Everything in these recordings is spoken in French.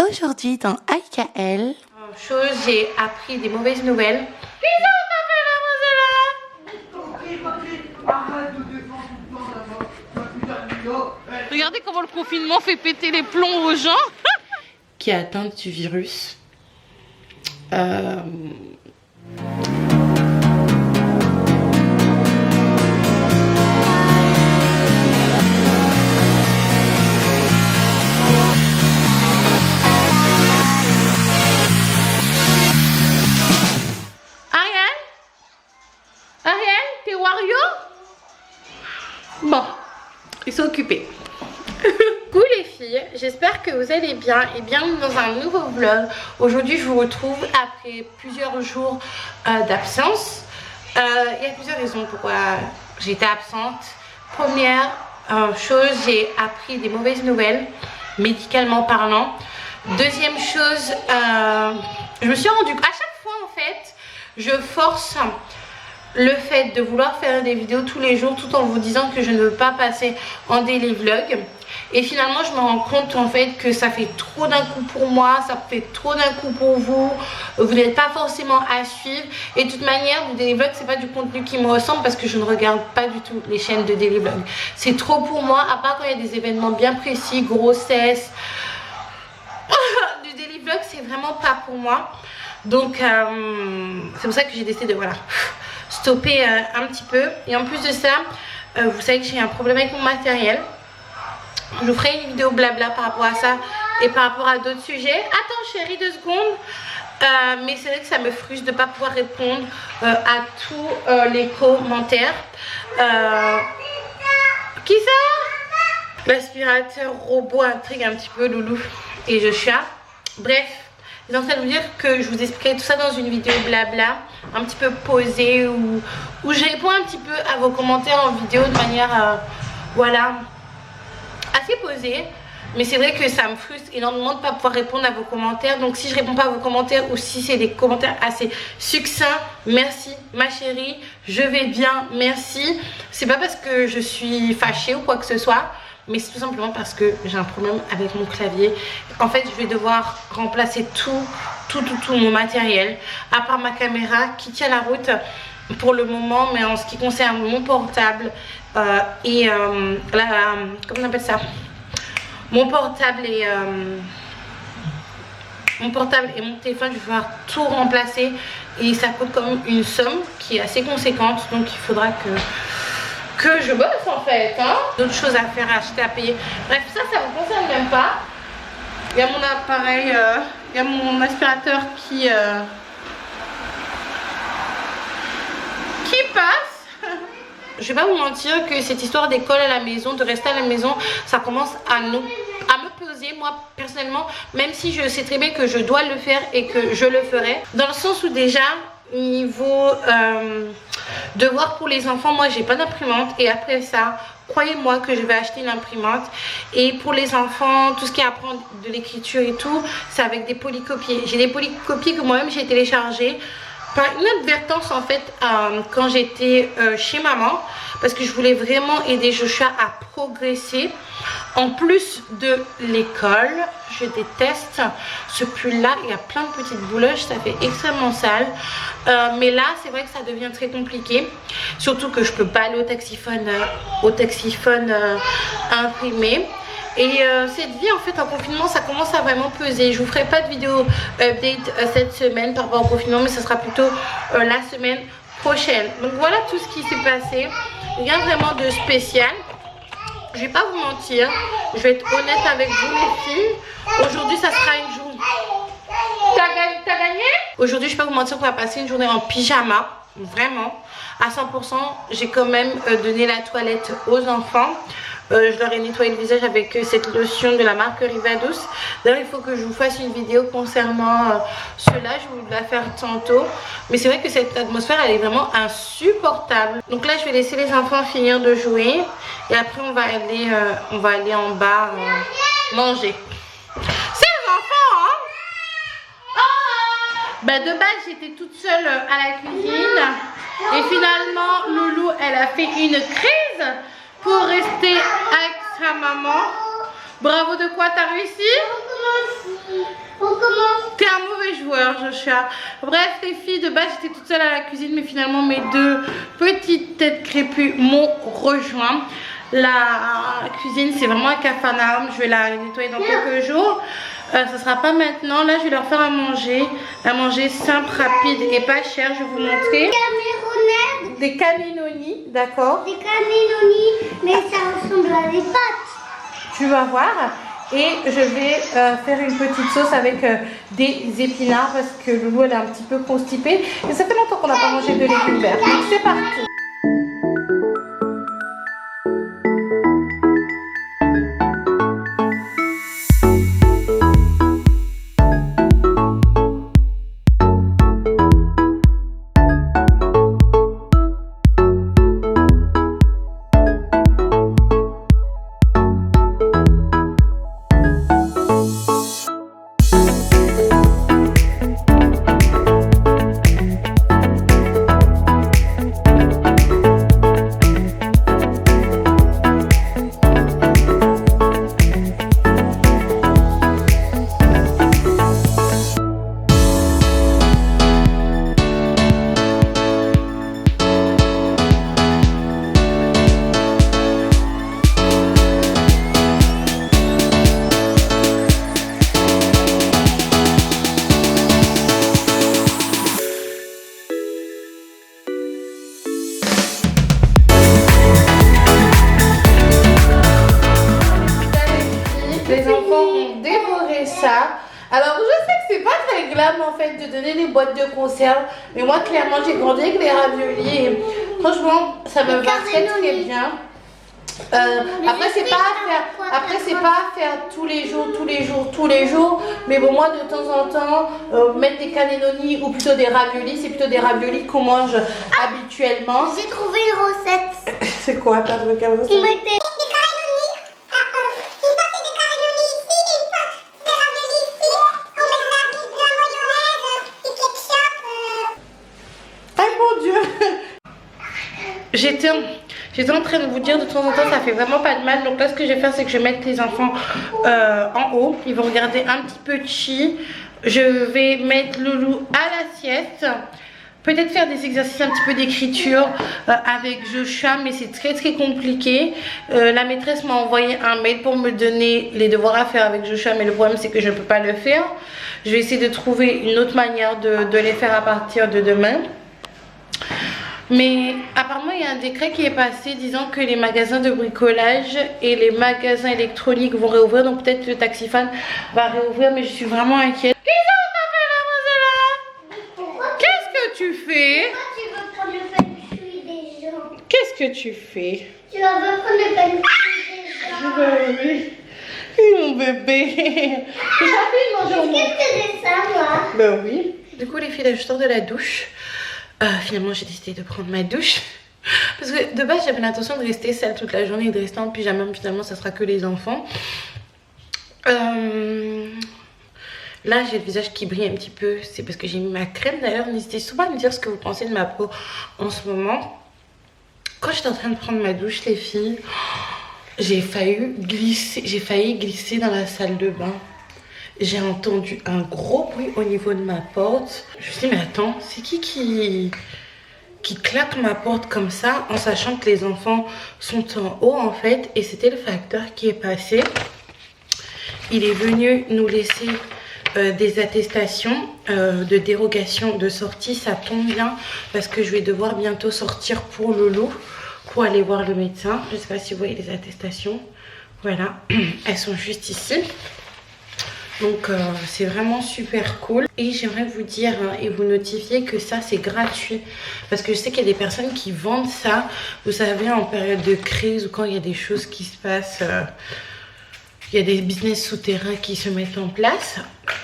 Aujourd'hui dans IKL. J'ai appris des mauvaises nouvelles. Regardez comment le confinement fait péter les plombs aux gens. Qui est atteinte du virus. Ariel, t'es Wario? Bon, ils sont occupés. Coucou les filles, j'espère que vous allez bien et bienvenue dans un nouveau vlog. Aujourd'hui je vous retrouve après plusieurs jours d'absence. Il y a plusieurs raisons pourquoi j'étais absente. Première chose, j'ai appris des mauvaises nouvelles, médicalement parlant. Deuxième chose, je me suis rendu compte, à chaque fois en fait, je force le fait de vouloir faire des vidéos tous les jours tout en vous disant que je ne veux pas passer en daily vlog. Et finalement je me rends compte en fait que ça fait trop d'un coup pour moi, ça fait trop d'un coup pour vous. Vous n'êtes pas forcément à suivre. Et de toute manière, le daily vlog c'est pas du contenu qui me ressemble parce que je ne regarde pas du tout les chaînes de daily vlog. C'est trop pour moi, à part quand il y a des événements bien précis, grossesse. Du daily vlog c'est vraiment pas pour moi. Donc c'est pour ça que j'ai décidé de voilà stopper un petit peu. Et en plus de ça, vous savez que j'ai un problème avec mon matériel. Je vous ferai une vidéo blabla par rapport à ça et par rapport à d'autres sujets. Attends chérie, 2 secondes. Mais c'est vrai que ça me frustre de ne pas pouvoir répondre à tous les commentaires. Qui ça? L'aspirateur robot intrigue un petit peu Loulou et Joshua. Bref, je suis en train de vous dire que je vous expliquerai tout ça dans une vidéo blabla, un petit peu posée, où je réponds un petit peu à vos commentaires en vidéo de manière, voilà, assez posée. Mais c'est vrai que ça me frustre énormément de ne pas pouvoir répondre à vos commentaires. Donc si je réponds pas à vos commentaires ou si c'est des commentaires assez succincts, merci ma chérie, je vais bien, merci. C'est pas parce que je suis fâchée ou quoi que ce soit, mais c'est tout simplement parce que j'ai un problème avec mon clavier. En fait, je vais devoir remplacer tout mon matériel, à part ma caméra qui tient la route pour le moment. Mais en ce qui concerne mon portable comment on appelle ça, mon portable et mon téléphone, je vais devoir tout remplacer. Et ça coûte quand même une somme qui est assez conséquente. Donc il faudra que je bosse en fait, hein. D'autres choses à faire, à acheter, à payer. Bref, ça me concerne même pas. Il y a mon appareil, il y a mon aspirateur qui passe. Je vais pas vous mentir que cette histoire d'école à la maison, de rester à la maison, ça commence à me peser moi personnellement. Même si je sais très bien que je dois le faire et que je le ferai. Dans le sens où déjà, niveau devoir pour les enfants, moi j'ai pas d'imprimante. Et après ça, croyez-moi que je vais acheter une imprimante. Et pour les enfants, tout ce qui est apprendre de l'écriture et tout, c'est avec des polycopiés. J'ai des polycopiés que moi-même j'ai téléchargés par inadvertance en fait quand j'étais chez maman, parce que je voulais vraiment aider Joshua à progresser. En plus de l'école, je déteste ce pull là, il y a plein de petites bouloches, ça fait extrêmement sale. Mais là c'est vrai que ça devient très compliqué, surtout que je peux pas aller au taxiphone imprimé. Et cette vie en fait en confinement, ça commence à vraiment peser. Je vous ferai pas de vidéo update cette semaine par rapport au confinement, mais ce sera plutôt la semaine prochaine. Donc voilà tout ce qui s'est passé. Rien vraiment de spécial. Je vais pas vous mentir, je vais être honnête avec vous les filles. Aujourd'hui ça sera une journée. T'as gagné? Aujourd'hui je vais pas vous mentir qu'on va passer une journée en pyjama. Vraiment à 100%. J'ai quand même donné la toilette aux enfants. Je leur ai nettoyé le visage avec cette lotion de la marque Rivadouce. D'ailleurs il faut que je vous fasse une vidéo concernant cela, je vais vous la faire tantôt. Mais c'est vrai que cette atmosphère elle est vraiment insupportable. Donc là je vais laisser les enfants finir de jouer. Et après on va aller en bas manger. C'est les enfants hein. Bah de base j'étais toute seule à la cuisine. Et finalement Loulou elle a fait une crise pour rester avec sa maman. Bravo, de quoi t'as réussi? un mauvais joueur, Joshua. Bref, les filles, de base, j'étais toute seule à la cuisine, mais finalement, mes deux petites têtes crépues m'ont rejoint. La cuisine, c'est vraiment un capharnaüm. Je vais la nettoyer dans quelques jours. Ça sera pas maintenant. Là, je vais leur faire à manger simple, rapide et pas cher. Je vais vous montrer. Des cannelloni, d'accord. Des cannelloni, mais ça ressemble à des pâtes. Tu vas voir. Et je vais faire une petite sauce avec des épinards parce que Loulou elle est un petit peu constipée. Et ça fait longtemps qu'on n'a pas mangé de légumes verts. Donc c'est parti. Alors je sais que c'est pas très glam en fait de donner des boîtes de conserve, mais moi clairement j'ai grandi avec les raviolis et franchement ça me va très bien. Après c'est pas à faire tous les jours, mais bon moi de temps en temps mettre des cannelloni ou plutôt des raviolis, c'est plutôt des raviolis qu'on mange habituellement. J'ai trouvé une recette. C'est quoi ta recette? On mettait J'étais en train de vous dire de temps en temps ça fait vraiment pas de mal. Donc là ce que je vais faire c'est que je vais mettre les enfants en haut. Ils vont regarder un petit peu chi. Je vais mettre Loulou à la sieste. Peut-être faire des exercices un petit peu d'écriture avec Joshua, mais c'est très compliqué. La maîtresse m'a envoyé un mail pour me donner les devoirs à faire avec Joshua, mais le problème c'est que je ne peux pas le faire. Je vais essayer de trouver une autre manière de les faire à partir de demain. Mais apparemment il y a un décret qui est passé disant que les magasins de bricolage et les magasins électroniques vont réouvrir. Donc peut-être le Taxifan va réouvrir, mais je suis vraiment inquiète. Qu'est-ce que tu fais? tu veux prendre le pain-cuit des gens. Qu'est-ce que tu fais? Tu vas prendre le pain-cuit des gens. Oui, mon bébé. J'ai jamais mangé au moins. Qu'est-ce que c'est ça, moi? Ben oui. Du coup les filles, là je sors de la douche. Finalement j'ai décidé de prendre ma douche parce que de base j'avais l'intention de rester seule toute la journée et de rester en pyjama, mais finalement ça sera que les enfants. Là j'ai le visage qui brille un petit peu, c'est parce que j'ai mis ma crème. D'ailleurs n'hésitez surtout pas à me dire ce que vous pensez de ma peau en ce moment. Quand j'étais en train de prendre ma douche les filles, j'ai failli glisser dans la salle de bain. J'ai entendu un gros bruit au niveau de ma porte. Je me suis dit mais attends, c'est qui claque ma porte comme ça en sachant que les enfants sont en haut en fait. Et c'était le facteur qui est passé. Il est venu nous laisser des attestations de dérogation de sortie. Ça tombe bien parce que je vais devoir bientôt sortir pour Loulou pour aller voir le médecin. Je ne sais pas si vous voyez les attestations. Voilà, elles sont juste ici. Donc c'est vraiment super cool. Et j'aimerais vous dire et vous notifier que ça c'est gratuit. Parce que je sais qu'il y a des personnes qui vendent ça. Vous savez, en période de crise ou quand il y a des choses qui se passent. Il y a des business souterrains qui se mettent en place.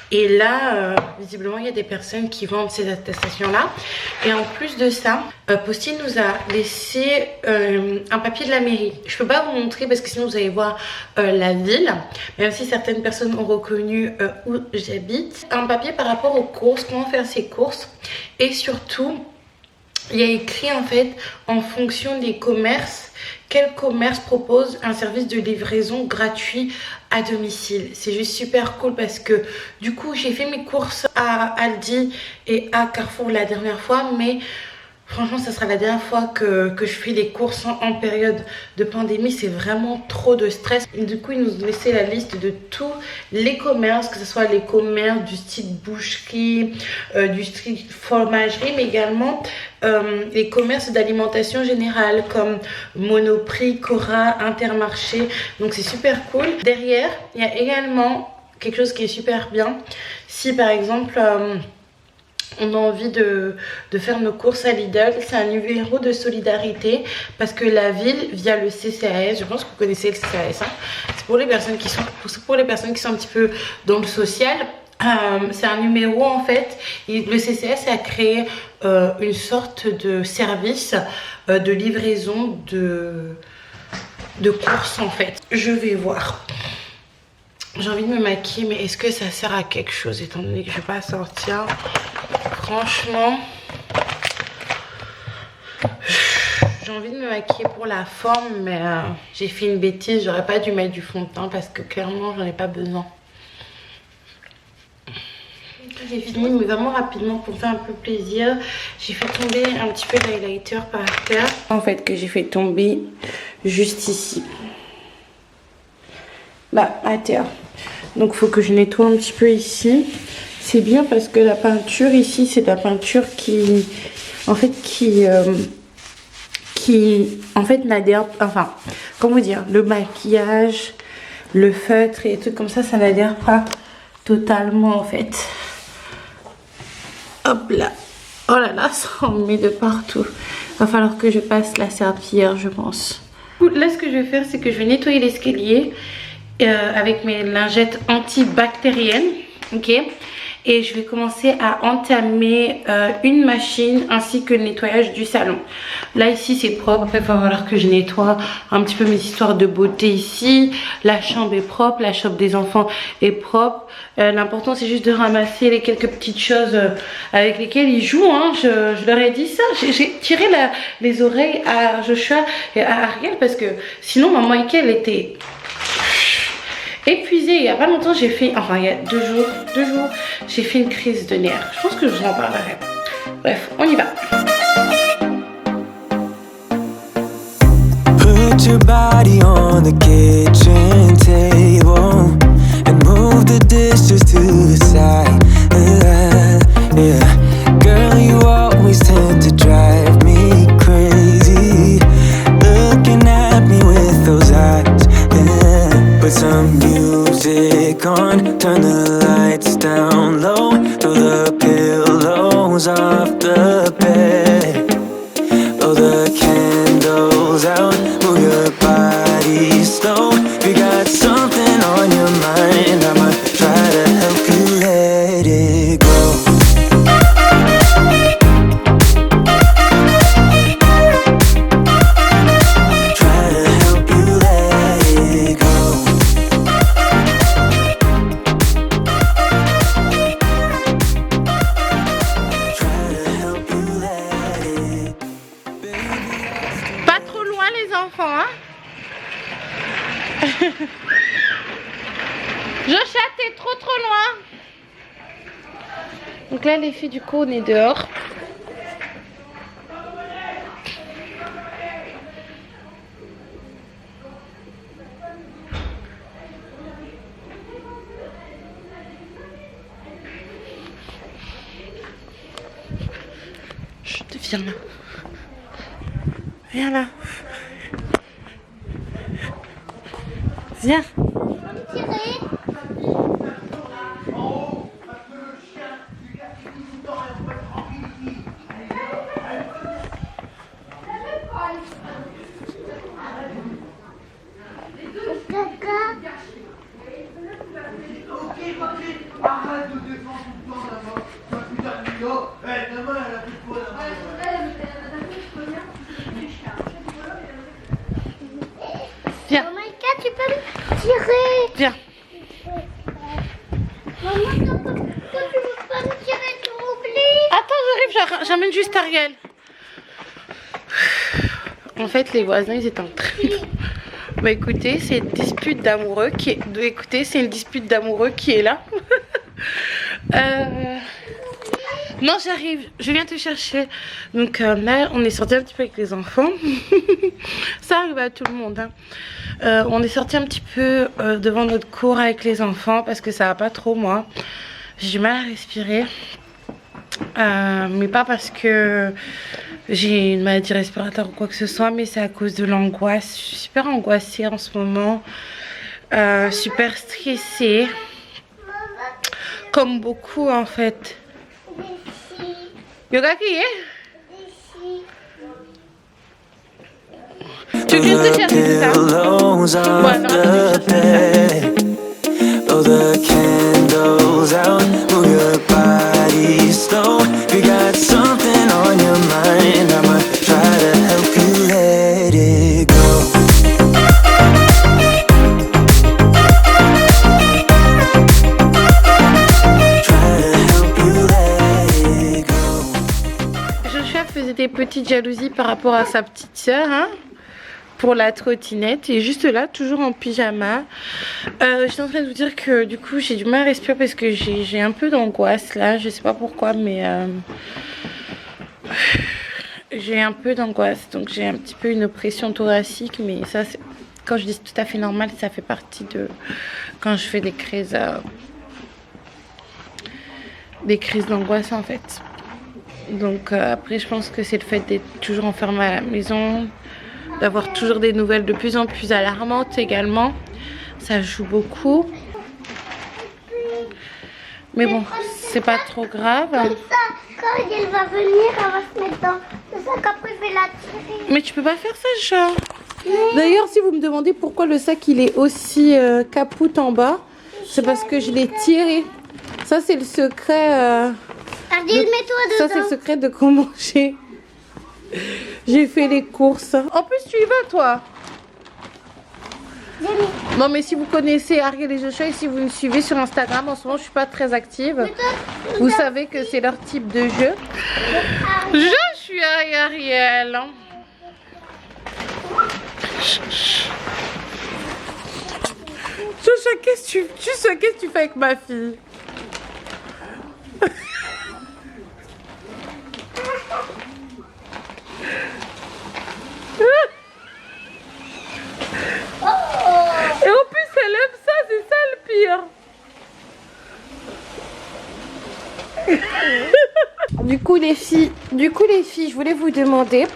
Et là, visiblement, il y a des personnes qui vendent ces attestations-là. Et en plus de ça, Postine nous a laissé un papier de la mairie. Je ne peux pas vous montrer parce que sinon vous allez voir la ville. Même si certaines personnes ont reconnu où j'habite. Un papier par rapport aux courses, comment faire ses courses. Et surtout, il y a écrit en fait en fonction des commerces. Quel commerce propose un service de livraison gratuit à domicile. C'est juste super cool parce que du coup j'ai fait mes courses à Aldi et à Carrefour la dernière fois, mais franchement ça sera la dernière fois que je fais des courses en période de pandémie. C'est vraiment trop de stress. Et du coup ils nous ont laissé la liste de tous les commerces, que ce soit les commerces du style boucherie, du style fromagerie, mais également les commerces d'alimentation générale comme Monoprix, Cora, Intermarché. Donc c'est super cool. Derrière il y a également quelque chose qui est super bien. Si par exemple on a envie de faire nos courses à Lidl, c'est un numéro de solidarité parce que la ville, via le CCAS, je pense que vous connaissez le CCAS, hein, c'est pour les personnes qui sont un petit peu dans le social. C'est un numéro en fait, et le CCAS a créé une sorte de service de livraison de courses en fait. Je vais voir. J'ai envie de me maquiller, mais est-ce que ça sert à quelque chose étant donné que je vais pas sortir? Franchement, j'ai envie de me maquiller pour la forme, mais j'ai fait une bêtise. J'aurais pas dû mettre du fond de teint parce que clairement, j'en ai pas besoin. J'ai fini, mais vraiment rapidement pour faire un peu plaisir. J'ai fait tomber un petit peu d'highlighter par terre. En fait, que j'ai fait tomber juste ici. Là, à terre. Donc, il faut que je nettoie un petit peu ici. C'est bien parce que la peinture ici, c'est de la peinture qui n'adhère, enfin, comment dire, le maquillage, le feutre et des trucs comme ça n'adhère pas totalement en fait. Hop là. Oh là là, ça en met de partout. Va falloir que je passe la serpillière, je pense. Là, ce que je vais faire, c'est que je vais nettoyer l'escalier avec mes lingettes antibactériennes. Ok. Et je vais commencer à entamer une machine ainsi que le nettoyage du salon. Là ici c'est propre, après il va falloir que je nettoie un petit peu mes histoires de beauté ici. La chambre est propre, la chambre des enfants est propre. L'important c'est juste de ramasser les quelques petites choses avec lesquelles ils jouent. Hein. Je leur ai dit ça, j'ai tiré les oreilles à Joshua et à Ariel parce que sinon maman Michael était épuisée. Il y a pas longtemps j'ai fait, enfin il y a deux jours j'ai fait une crise de nerfs. Je pense que je vous en parlerai. Bref, on y va. Put your body on the kitchen table and move the dishes to the side. Yeah. Girl, you always tend to drive me crazy, looking at me with those eyes. Yeah. Put some music on, turn the lights down low, throw the pillows off the bed, blow the candles out, move your body slow. If you got something on your mind, I'ma try to help you let it go. Try to help you let it go. Try to help you let it. Pas trop loin les enfants, hein. Joshua, t'es trop loin. Donc là les filles, du coup on est dehors. Je te viens là. Viens là. Viens. Viens. Oh my god, tu peux me tirer. Viens. Maman, pourquoi tu veux pas me tirer, tu m'oublies? Attends, j'amène juste Ariel. En fait, les voisins, ils étaient en train Bah écoutez, c'est une dispute d'amoureux qui est... Écoutez, c'est une dispute d'amoureux qui est là. Non, j'arrive, je viens te chercher. Donc là, on est sorti un petit peu avec les enfants. Ça arrive à tout le monde. Hein. On est sorti un petit peu devant notre cour avec les enfants parce que ça va pas trop, moi. J'ai du mal à respirer. Mais pas parce que j'ai une maladie respiratoire ou quoi que ce soit, mais c'est à cause de l'angoisse. Je suis super angoissée en ce moment. Super stressée. Comme beaucoup en fait. Yoga qui est? Tu viens de te chercher, c'est ça? Ouais, non, Blow the candles out, move your body slow. You got something on your mind, I'ma try to help you let it go. Try to help you let it go. Joshua faisait des petites jalousies par rapport à sa petite sœur, hein, pour la trottinette, et juste là, toujours en pyjama. J'étais en train de vous dire que du coup j'ai du mal à respirer parce que j'ai un peu d'angoisse là, je sais pas pourquoi, mais j'ai un peu d'angoisse, donc j'ai un petit peu une oppression thoracique, mais ça, quand je dis tout à fait normal, ça fait partie de quand je fais des crises d'angoisse en fait. Donc après je pense que c'est le fait d'être toujours enfermée à la maison, d'avoir toujours des nouvelles de plus en plus alarmantes également, ça joue beaucoup. Mais bon, c'est pas trop grave. Comme ça, quand elle va venir, elle va se mettre dans. C'est ça qu'après je vais la tirer. Mais tu peux pas faire ça, chat. D'ailleurs, si vous me demandez pourquoi le sac il est aussi capoute en bas, c'est parce que je l'ai tiré. Ça c'est le secret. Ardil, mets-toi dedans. Ça c'est le secret de comment j'ai fait les courses. En plus, tu y vas, toi? Non, mais si vous connaissez Ariel et Joshua et si vous me suivez sur Instagram, en ce moment, je suis pas très active. Vous savez que c'est leur type de jeu. Joshua et Ariel. Joshua, qu'est-ce que tu fais avec ma fille? Et en plus elle aime ça, c'est ça le pire. Du coup les filles, je voulais vous demander,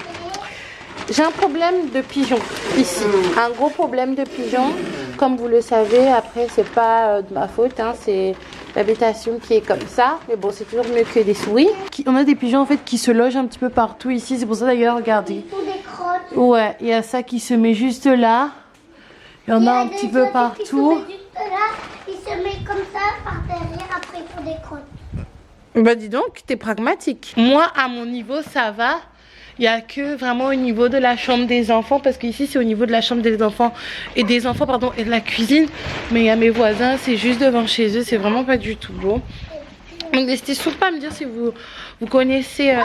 j'ai un problème de pigeon ici, un gros problème de pigeon. Comme vous le savez, après c'est pas de ma faute, hein, c'est l'habitation qui est comme ça, mais bon, c'est toujours mieux que des souris. On a des pigeons en fait qui se logent un petit peu partout ici, c'est pour ça d'ailleurs, regardez. Ils font des crottes. Ouais, il y a ça qui se met juste là. Il y en a un petit peu partout. Juste là, il se met comme ça par derrière, après il faut des crottes. Bah dis donc, t'es pragmatique. Moi, à mon niveau, ça va. Il n'y a que vraiment au niveau de la chambre des enfants, parce qu'ici c'est au niveau de la chambre des enfants et de la cuisine. Mais il y a mes voisins, c'est juste devant chez eux, c'est vraiment pas du tout beau. Donc n'hésitez surtout pas à me dire si vous connaissez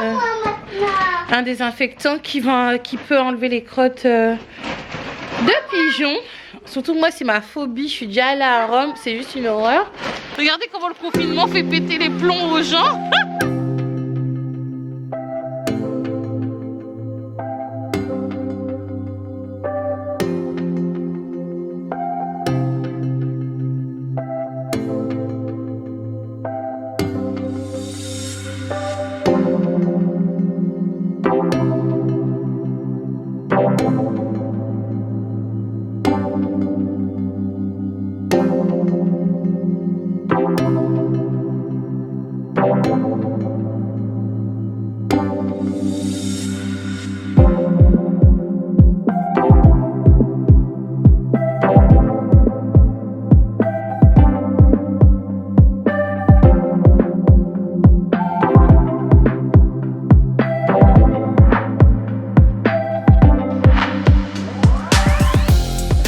un désinfectant qui peut enlever les crottes de pigeons. Surtout moi c'est ma phobie, je suis déjà allée à Rome, c'est juste une horreur. Regardez comment le confinement fait péter les plombs aux gens.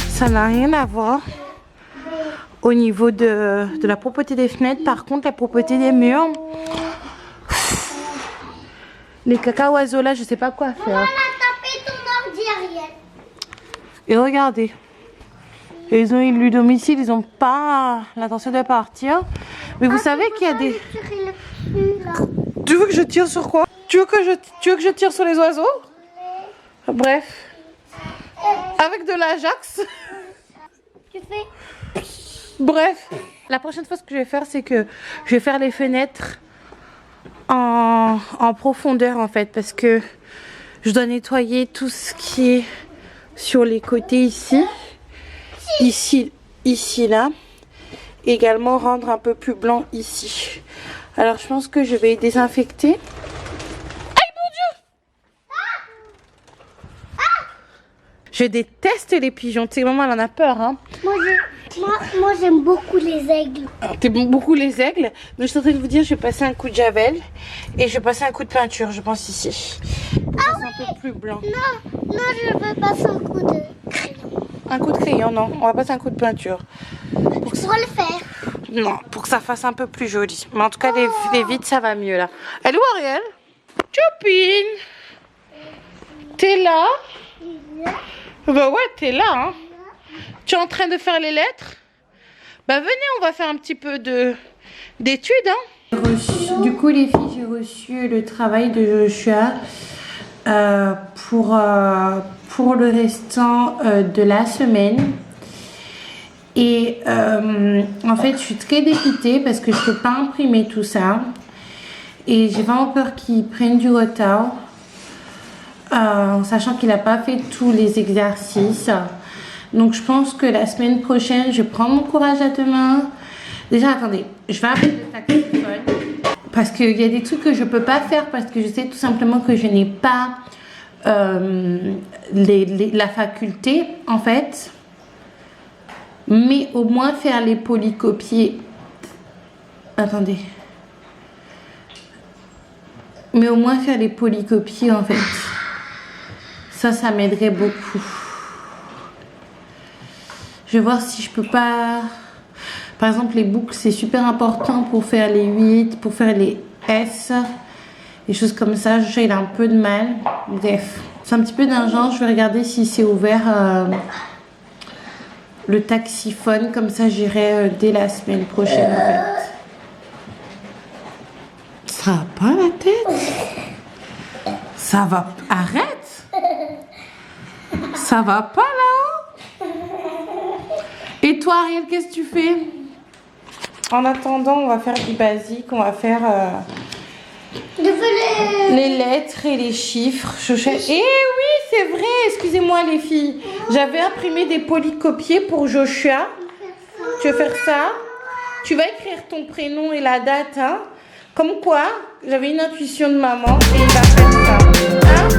Ça n'a rien à voir au niveau de la propreté des fenêtres. Par contre, la propreté des murs, les caca là, je sais pas quoi faire. On a tapé ton ordi, Ariel. Et regardez, Et ils ont eu le domicile, ils n'ont pas l'intention de partir. Mais vous savez qu'il y a des... Tu veux que je tire sur quoi? Tu veux que je tire sur les oiseaux? Bref. Avec de l'Ajax. Tu fais? Bref. La prochaine fois, ce que je vais faire, c'est que je vais faire les fenêtres en profondeur, en fait. Parce que je dois nettoyer tout ce qui est sur les côtés ici. Ici, là. Également rendre un peu plus blanc ici. Alors, je pense que je vais désinfecter. Aïe, mon Dieu! Je déteste les pigeons. Tu sais, maman, elle en a peur, hein. Moi j'aime beaucoup les aigles. T'aimes beaucoup les aigles. Donc, je suis en train de vous dire, je vais passer un coup de javel. Et je vais passer un coup de peinture, je pense, ici. C'est un peu plus blanc. Non, je veux passer un coup de crayon. Un coup de crayon, non. On va passer un coup de peinture. Pour le faire. Non, pour que ça fasse un peu plus joli. Mais en tout cas, les vides, ça va mieux, là. Elle est où, Ariel? Chopine! T'es là? Bah ouais, t'es là, hein. Tu es en train de faire les lettres? Bah venez, on va faire un petit peu d'études, hein. Du coup, les filles, j'ai reçu le travail de Joshua pour le restant de la semaine. Et en fait, je suis très dépitée parce que je ne peux pas imprimer tout ça. Et j'ai vraiment peur qu'il prenne du retard. En sachant qu'il n'a pas fait tous les exercices. Donc je pense que la semaine prochaine, je prends mon courage à deux mains. Déjà, attendez, je vais arrêter le saxophone. Parce qu'il y a des trucs que je ne peux pas faire parce que je sais tout simplement que je n'ai pas la faculté, en fait. Mais au moins faire les polycopiés. Attendez. Mais au moins faire les polycopiés, en fait. Ça m'aiderait beaucoup. Je vais voir si je peux pas... Par exemple, les boucles, c'est super important pour faire les 8, pour faire les S. Des choses comme ça. Je sais qu'il a un peu de mal. Bref. C'est un petit peu d'argent. Je vais regarder si c'est ouvert le taxiphone. Comme ça, j'irai dès la semaine prochaine, en fait. Ça va pas la tête? Ça va... Arrête! Ça va pas là? Et toi, Ariel, qu'est-ce que tu fais? En attendant, on va faire du basique. On va faire les lettres et les chiffres. Eh oui, c'est vrai. Excusez-moi, les filles. J'avais imprimé des polycopiés pour Joshua. Tu veux faire ça? Tu vas écrire ton prénom et la date, hein? Comme quoi, j'avais une intuition de maman et il va faire ça. Hein?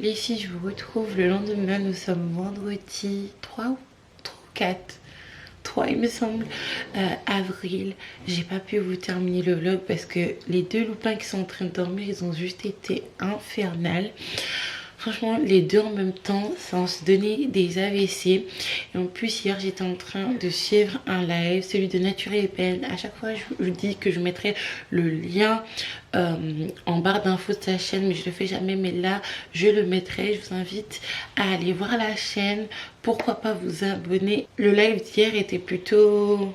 Les filles, je vous retrouve le lendemain. Nous sommes vendredi 3 ou 4. 3 il me semble, avril. J'ai pas pu vous terminer le vlog parce que les 2 loupins qui sont en train de dormir, ils ont juste été infernales. Franchement, les 2 en même temps, ça en se donnait des AVC. Et en plus, hier, j'étais en train de suivre un live, celui de Nature et Peine. À chaque fois, je vous dis que je mettrai le lien en barre d'infos de sa chaîne, mais je le fais jamais. Mais là, je le mettrai. Je vous invite à aller voir la chaîne. Pourquoi pas vous abonner. Le live d'hier était plutôt...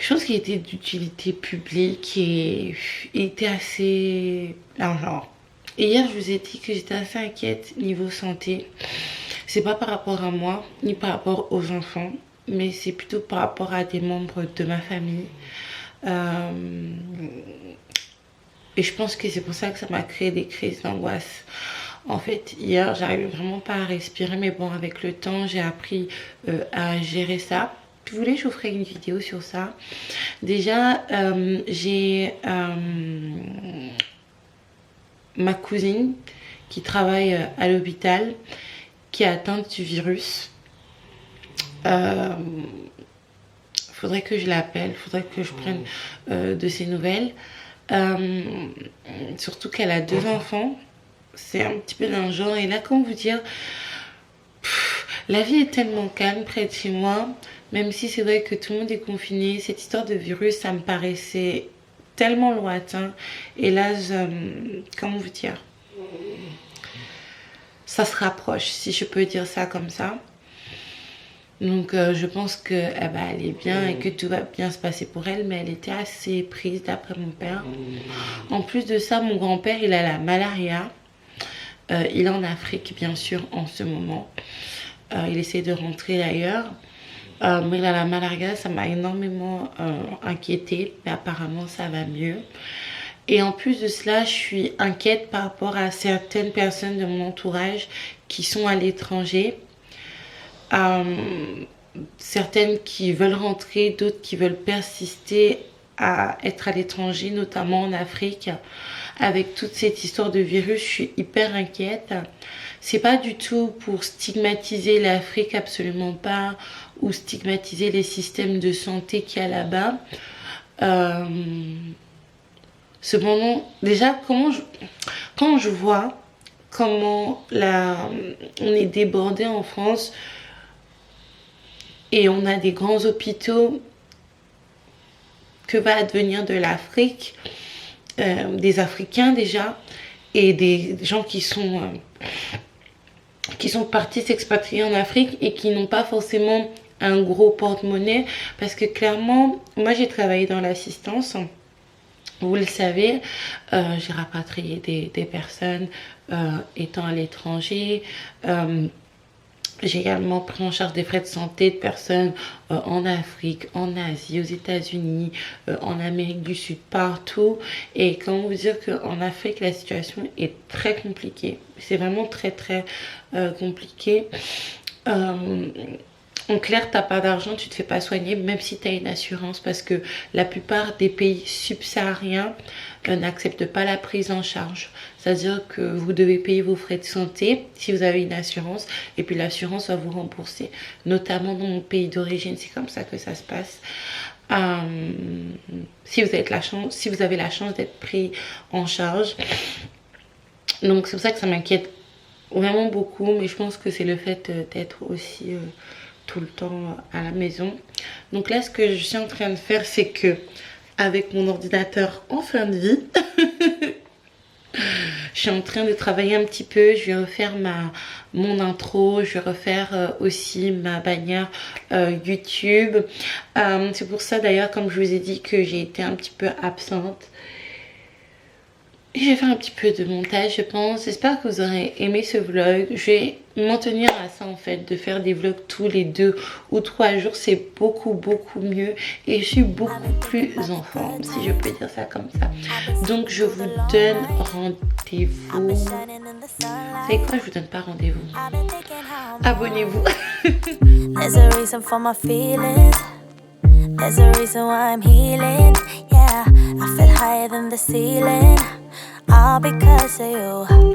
Je pense qu'il était d'utilité publique et il était assez... genre... Et hier, je vous ai dit que j'étais assez inquiète niveau santé. C'est pas par rapport à moi, ni par rapport aux enfants, mais c'est plutôt par rapport à des membres de ma famille. Et je pense que c'est pour ça que ça m'a créé des crises d'angoisse. En fait, hier, j'arrivais vraiment pas à respirer, mais bon, avec le temps, j'ai appris à gérer ça. Si vous voulez, je vous ferai une vidéo sur ça. Déjà, j'ai... ma cousine qui travaille à l'hôpital qui est atteinte du virus. Faudrait que je l'appelle, faudrait que je prenne de ses nouvelles. Surtout qu'elle a 2 enfants. C'est un petit peu d'un genre. Et là, comment vous dire, la vie est tellement calme près de chez moi. Même si c'est vrai que tout le monde est confiné, cette histoire de virus, ça me paraissait tellement lointain. Et là, comment vous dire, ça se rapproche, si je peux dire ça comme ça. Donc je pense que elle est bien et que tout va bien se passer pour elle, mais elle était assez prise d'après mon père. En plus de ça, mon grand-père, il a la malaria. Il est en Afrique, bien sûr, en ce moment. Il essaie de rentrer d'ailleurs. Mais là, la malaria, ça m'a énormément inquiétée, mais apparemment ça va mieux. Et en plus de cela, je suis inquiète par rapport à certaines personnes de mon entourage qui sont à l'étranger. Certaines qui veulent rentrer, d'autres qui veulent persister à être à l'étranger, notamment en Afrique. Avec toute cette histoire de virus, je suis hyper inquiète. C'est pas du tout pour stigmatiser l'Afrique, absolument pas, ou stigmatiser les systèmes de santé qu'il y a là-bas. Cependant, déjà, quand je vois comment on est débordé en France et on a des grands hôpitaux, que va advenir de l'Afrique, des Africains déjà, et des gens qui sont partis s'expatrier en Afrique et qui n'ont pas forcément un gros porte-monnaie, parce que clairement, moi j'ai travaillé dans l'assistance, vous le savez, j'ai rapatrié des personnes étant à l'étranger. J'ai également pris en charge des frais de santé de personnes en Afrique, en Asie, aux États-Unis, en Amérique du Sud, partout. Et comment vous dire qu'en Afrique, la situation est très compliquée. C'est vraiment très compliqué. En clair, t'as pas d'argent, tu te fais pas soigner, même si tu as une assurance, parce que la plupart des pays subsahariens n'acceptent pas la prise en charge. C'est-à-dire que vous devez payer vos frais de santé si vous avez une assurance, et puis l'assurance va vous rembourser. Notamment dans mon pays d'origine, c'est comme ça que ça se passe. Si vous avez la chance d'être pris en charge. Donc c'est pour ça que ça m'inquiète vraiment beaucoup, mais je pense que c'est le fait d'être aussi tout le temps à la maison. Donc là, ce que je suis en train de faire, c'est que avec mon ordinateur en fin de vie, je suis en train de travailler un petit peu. Je vais refaire mon intro, je vais refaire aussi ma bannière YouTube. C'est pour ça d'ailleurs, comme je vous ai dit, que j'ai été un petit peu absente. Je vais faire un petit peu de montage, je pense. J'espère que vous aurez aimé ce vlog. Je vais m'en tenir à ça en fait, de faire des vlogs tous les 2 ou 3 jours. C'est beaucoup mieux et je suis beaucoup plus en forme, si je peux dire ça comme ça. Donc je vous donne rendez-vous. Vous savez quoi, je vous donne pas rendez-vous. Abonnez-vous. There's a reason for my feelings. There's a reason why I'm healing. Yeah, I feel higher than the ceiling. All because of you.